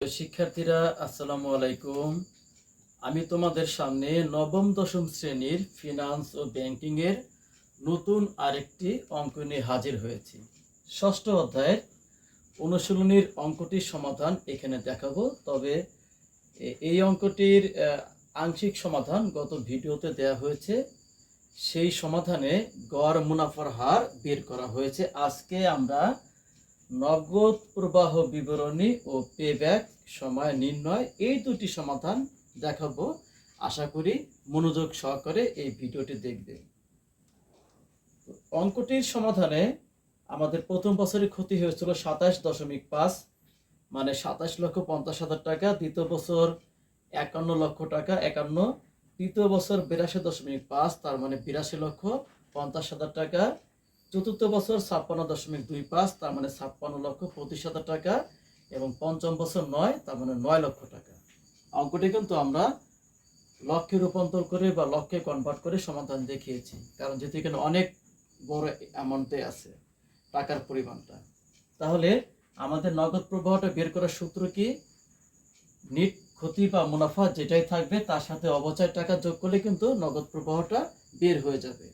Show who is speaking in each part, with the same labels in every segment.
Speaker 1: শিক্ষার্থীরা আসসালামু আলাইকুম। আমি তোমাদের সামনে নবম দশম শ্রেণীর ফিনান্স ও ব্যাংকিং এর নতুন আরেকটি অঙ্ক নিয়ে হাজির হয়েছি। ষষ্ঠ অধ্যায়ের অনুশীলনীর অঙ্কটির সমাধান এখানে দেখাবো। তবে এই অঙ্কটির আংশিক সমাধান গত ভিডিওতে দেওয়া হয়েছে। সেই সমাধানে গড় মুনাফার হার বের করা হয়েছে। আজকে আমরা নগদ প্রবাহ বিবরণী ও পেব্যাক সময় নির্ণয় এই দুটি সমাধান দেখাবো। আশা করি মনোযোগ সহকারে এই ভিডিওটি দেখবে। অঙ্কটির সমাধানে আমাদের প্রথম বছরের ক্ষতি হয়েছিল 27.5, মানে 27,50,000 টাকা। দ্বিতীয় বছর 51 লক্ষ টাকা 51। তৃতীয় বছর 82.5, তার মানে 82,50,000 টাকা। চতুর্থ বছর 56.25, তার মানে 56,25,000 টাকা। এবং পঞ্চম বছর 9, তার মানে 9 লক্ষ টাকা। অঙ্কটি কিন্তু আমরা লক্ষে রূপান্তর করে বা লক্ষে কনভার্ট করে সমাধান দেখিয়েছি, কারণ যেহেতু এখানে অনেক বড় অ্যামাউন্টে আছে টাকার পরিমাণটা। তাহলে আমাদের নগদ প্রবাহটা বের করার সূত্র কি? নিট ক্ষতি বা মুনাফা যেটাই থাকবে তার সাথে অবচয় টাকা যোগ করলে কিন্তু নগদ প্রবাহটা বের হয়ে যাবে।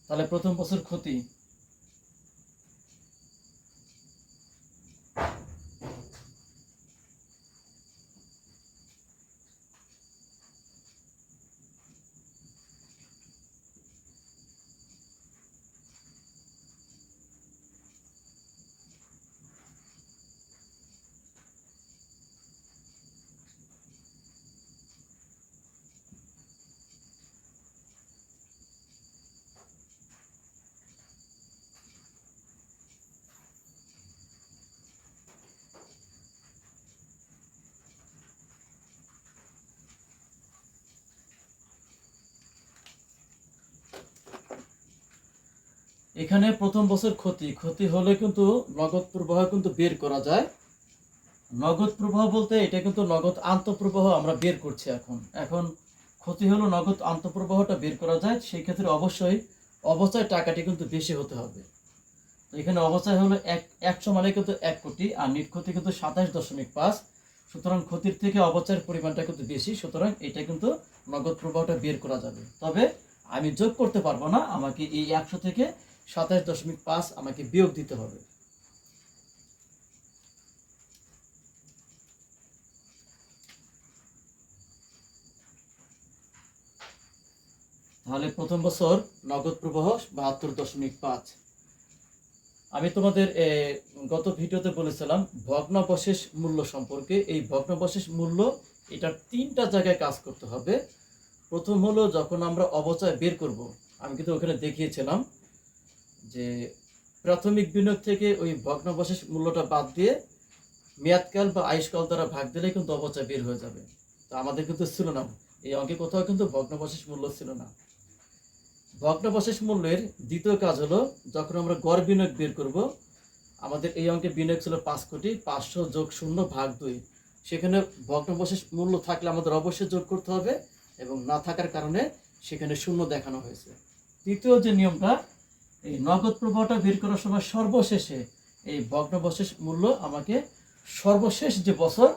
Speaker 1: তাহলে প্রথম বছর ক্ষতি, এখানে প্রথম বছর ক্ষতি হলে কিন্তু নগদ প্রবাহ কিন্তু বের করা যায়। নগদ প্রবাহ বলতে এটা কিন্তু নগদ আন্তঃপ্রবাহ আমরা বের করছি। এখন ক্ষতি হলো নগদ আন্তঃপ্রবাহটা বের করা যায়, সেই ক্ষেত্রে অবশ্যই অবচয় টাকাটি কিন্তু বেশি হতে হবে। তো এখানে অবচয় হলো 100, মানে কিন্তু 1 কোটি, আর নিট ক্ষতি কিন্তু 27.5। সুতরাং ক্ষতির থেকে অবচয়ের পরিমাণটা কিন্তু বেশি, সুতরাং এটা কিন্তু নগদ প্রবাহটা বের করা যাবে। তবে আমি যোগ করতে পারবো না, আমাকে এই 100 থেকে 27.5 আমাকে বিয়োগ দিতে হবে। তাহলে প্রথম বছর নগদ প্রবাহ 72.5। আমি তোমাদের গত ভিডিওতে বলেছিলাম ভগ্নাবশেষ মূল্য সম্পর্কে। এই ভগ্নাবশেষ মূল্য এটার 3টা জায়গায় কাজ করতে হবে। প্রথম হলো যখন আমরা অবচয় বের করব, আমি কিন্তু ওখানে দেখিয়েছিলাম যে প্রাথমিক বিনিয়োগ থেকে ওই ভগ্নাবশেষ মূল্যটা বাদ দিয়ে মেয়াদকাল বা আয়ুষ্কাল দ্বারা ভাগ দিলে কিন্তু অবচয় বের হয়ে যাবে। তো আমাদের কিন্তু ছিল না, এই অঙ্কে কোথাও কিন্তু ভগ্নাবশেষ মূল্য ছিল না। ভগ্নাবশেষ মূল্যের দ্বিতীয় কাজ হলো যখন আমরা গড় বিনিয়োগ বের করব। আমাদের এই অঙ্কে বিনিয়োগ ছিল 5 কোটি, 500 যোগ 0 ভাগ 2। সেখানে ভগ্নাবশেষ মূল্য থাকলে আমাদের অবশ্যই যোগ করতে হবে, এবং না থাকার কারণে সেখানে 0 দেখানো হয়েছে। তৃতীয় যে নিয়মটা, এই নগদ প্রবাহটা বের করার সময় সর্বশেষে এই ভগ্নাবশেষ মূল্য আমাকে সর্বশেষ যে বছর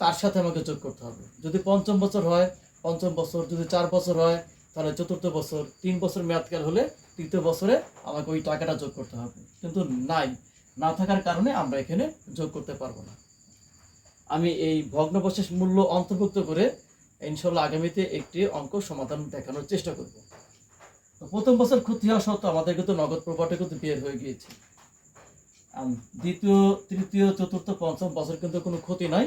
Speaker 1: তার সাথে আমাকে যোগ করতে হবে। যদি পঞ্চম বছর হয় পঞ্চম বছর, যদি 4 বছর হয় তাহলে চতুর্থ বছর, 3 বছর মেয়াদকাল হলে তৃতীয় বছরে আমাকে ওই টাকাটা যোগ করতে হবে। কিন্তু না থাকার কারণে আমরা এখানে যোগ করতে পারবো না। আমি এই ভগ্নাবশেষ মূল্য অন্তর্ভুক্ত করে ইনশাল্লাহ আগামীতে একটি অঙ্ক সমাধান দেখানোর চেষ্টা করব। তো প্রথম বছর ক্ষতি হওয়া সত্ত্বেও আমাদের কিন্তু নগদ প্রবাহটা কিন্তু বের হয়ে গিয়েছে। দ্বিতীয়, তৃতীয়, চতুর্থ, পঞ্চম বছর কিন্তু কোনো ক্ষতি নাই,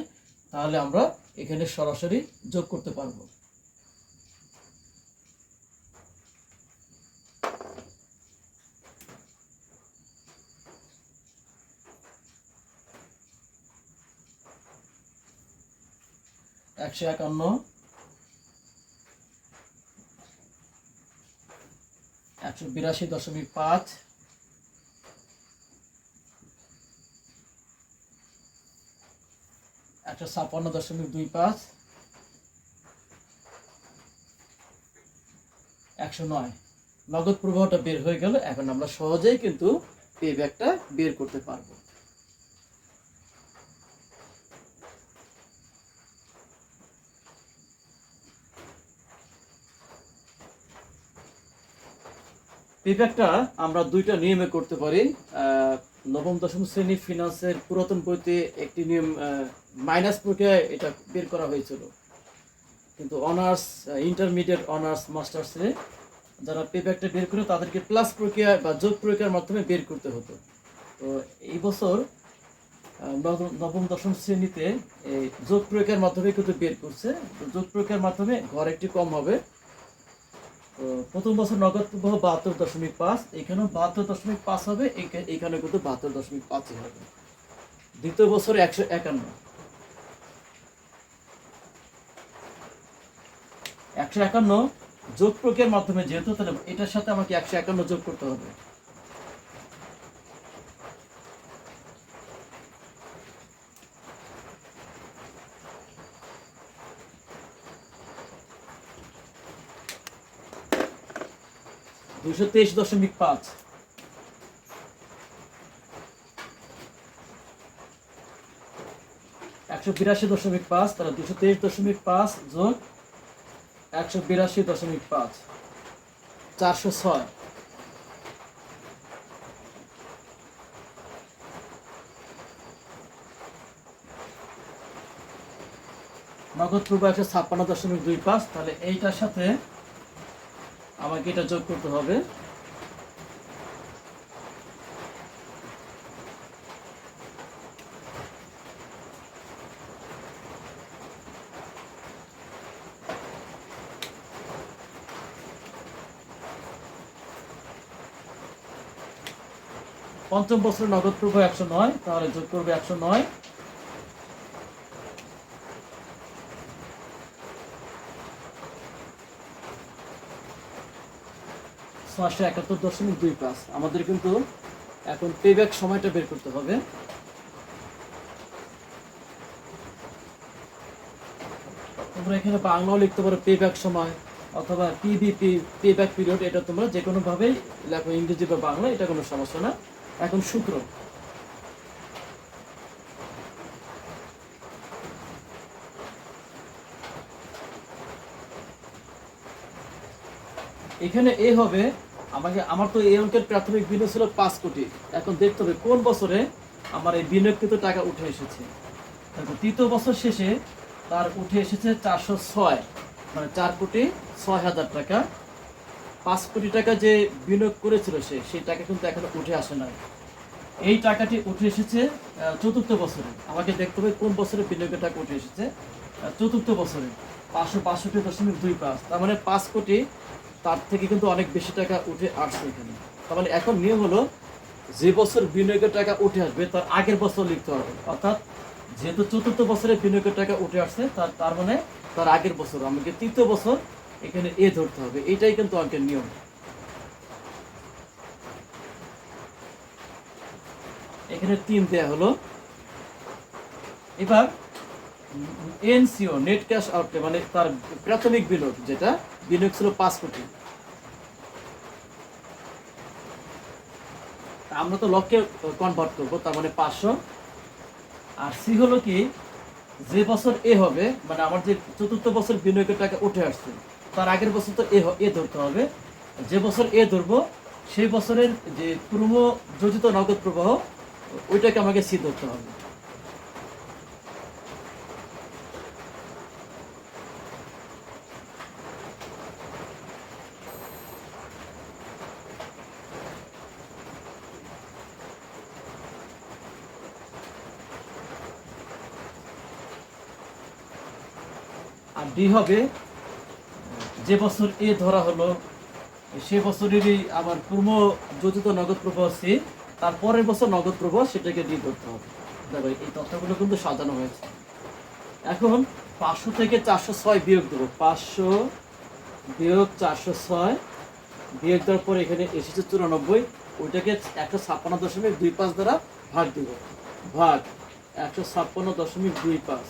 Speaker 1: তাহলে আমরা এখানে সরাসরি যোগ করতে পারবো। একশো 51, 182.5, 156.25, 109। নগদ প্রবাহটা বের হয়ে গেল। এখন আমরা সহজেই কিন্তু পে ব্যাকটা বের করতে পারবো। পে ব্যাকটা আমরা দুইটা নিয়মে করতে পারি। নবম দশম শ্রেণী ফিনান্সের পুরাতন বইতে একটি নিয়ম মাইনাস প্রক্রিয়ায় এটা বের করা হয়েছিল, কিন্তু অনার্স, ইন্টারমিডিয়েট, অনার্স, মাস্টার্সে যারা পে ব্যাকটা বের করে তাদেরকে প্লাস প্রক্রিয়া বা যোগ প্রক্রিয়ার মাধ্যমে বের করতে হতো। তো এই বছর নবম দশম শ্রেণীতে এই যোগ প্রক্রিয়ার মাধ্যমে কিন্তু বের করছে। তো যোগ প্রক্রিয়ার মাধ্যমে ঘর একটি কম হবে। তো প্রথম বছর নগদ প্রবাহ 72.5, এখানেও 72.5 হবে, এখানে কিন্তু 72.5 হবে। দ্বিতীয় বছরে 151 যোগ প্রক্রিয়ার মাধ্যমে, যেহেতু তাহলে এটার সাথে আমাকে 151 যোগ করতে হবে। $223.5, 182.5, তাহলে 223.5 যোগ 182.5, 406। নগদ প্রবাহ 156.25, তাহলে এইটার সাথে আমাকে এটা যোগ করতে হবে। পঞ্চম বছরের নগদ প্রবাহ 109, তাহলে যোগ করবে 109। $671.25। আমাদের কিন্তু এখন পেব্যাক সময়টা বের করতে হবে। তোমরা এখানে বাংলাও লিখতে পারো পেব্যাক সময়, অথবা পিবিপি, পেব্যাক পিরিয়ড, এটা তোমরা যে কোনো ভাবেই লেখো, ইংরেজি বা বাংলা, এটা কোনো সমস্যা না। এখন সূত্র, এখানে এ হবে, আমার তো এই অঙ্কের প্রাথমিক বিনিয়োগ ছিল 5 কোটি। এখন দেখতে হবে কোন বছরে আমার এই বিনিয়োগকৃত টাকা উঠে এসেছে। দেখো তৃতীয় বছর শেষে তার উঠে এসেছে 406, মানে 4,06,000 টাকা। 5 কোটি টাকা যে বিনিয়োগ করেছিল সেই টাকা কিন্তু এখনো উঠে আসে নাই। এই টাকাটি উঠে এসেছে চতুর্থ বছরে। আমাকে দেখতে হবে কোন বছরে বিনিয়োগের টাকা উঠে এসেছে। চতুর্থ বছরে 562.25, তার মানে 5 কোটি, তার থেকে কিন্তু অনেক বেশি টাকা উঠে আসছে এখানে। তার মানে এখন নিয়ম হলো, যে বছর বিনিয়োগের টাকা উঠে আসবে তার আগের বছর লিখতে হবে। অর্থাৎ যেহেতু চতুর্থ বছরে বিনিয়োগের টাকা উঠে আসছে, তার মানে তার আগের বছর, আমাকে তৃতীয় বছর এখানে এ ধরতে হবে। এটাই কিন্তু অঙ্কের নিয়ম। এখানে 3 দেয়া হলো। এবার এনসিও, নেট ক্যাশ আউটফ্লো, মানে তার প্রাথমিক বিনিয়োগ, যেটা বিনিয়োগ ছিল 5 কোটি। আমরা তো লক্ষে কনভার্ট করবো, তার মানে 500। আর সি হলো কি, যে বছর এ হবে, মানে আমার যে চতুর্থ বছর বিনিয়োগের টাকা উঠে আসছে, তার আগের বছর তো এ ধরতে হবে। যে বছর এ ধরবো, সেই বছরের যে পূর্ব যোজিত নগদ প্রবাহ, ওইটাকে আমাকে সি ধরতে হবে। আর ডি হবে, যে বছর এ ধরা হলো সে বছরেরই আবার পূর্ব যোজিত নগদ প্রবাহ সি, তার পরের বছর নগদ প্রবাহ, সেটাকে ডি ধরতে হবে। দেখো এই তথ্যগুলো কিন্তু সাজানো হয়েছে। এখন 500 থেকে 406 বিয়োগ দেবো। 500 বিয়োগ 406 বিয়োগ দেওয়ার পরে এখানে এসেছে 94, ওইটাকে 156.25 দ্বারা ভাগ দেব। ভাগ 156.25,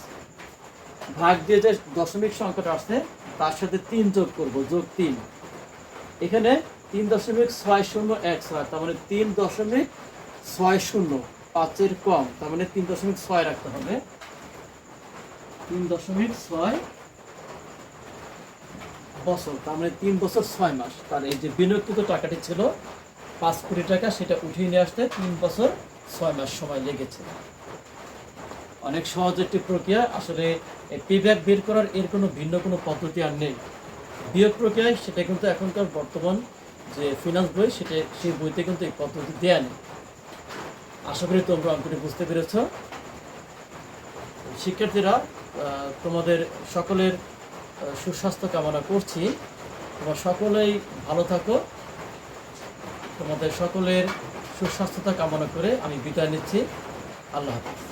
Speaker 1: ভাগ দিয়ে যে দশমিক সংখ্যাটা আসছে তার সাথে 3 যোগ করব, যোগ 3। এখানে 3.6016, তার মানে 3.60, 5-এর কম, তার মানে 3.6 রাখতে হবে। 3.6 বছর, তার মানে 3 বছর 6 মাস। তার এই যে বিনিয়োগকৃত টাকাটি ছিল 5 কোটি টাকা, সেটা উঠিয়ে নিয়ে আসতে 3 বছর 6 মাস সময় লেগেছে। অনেক সহজ একটি প্রক্রিয়া। আসলে পেব্যাক বের করার এর কোনো ভিন্ন কোনো পদ্ধতি আর নেই। বিয়োগ প্রক্রিয়ায় সেটা কিন্তু এখনকার বর্তমান যে ফিনান্স বই, সেটা সেই বইতে কিন্তু এই পদ্ধতি দেয়া নেই। আশা করি তোমরা অঙ্কটি বুঝতে পেরেছ। শিক্ষার্থীরা, তোমাদের সকলের সুস্বাস্থ্য কামনা করছি। তোমরা সকলেই ভালো থাকো। তোমাদের সকলের সুস্বাস্থ্যতা কামনা করে আমি বিদায় নিচ্ছি। আল্লাহ হাফেজ।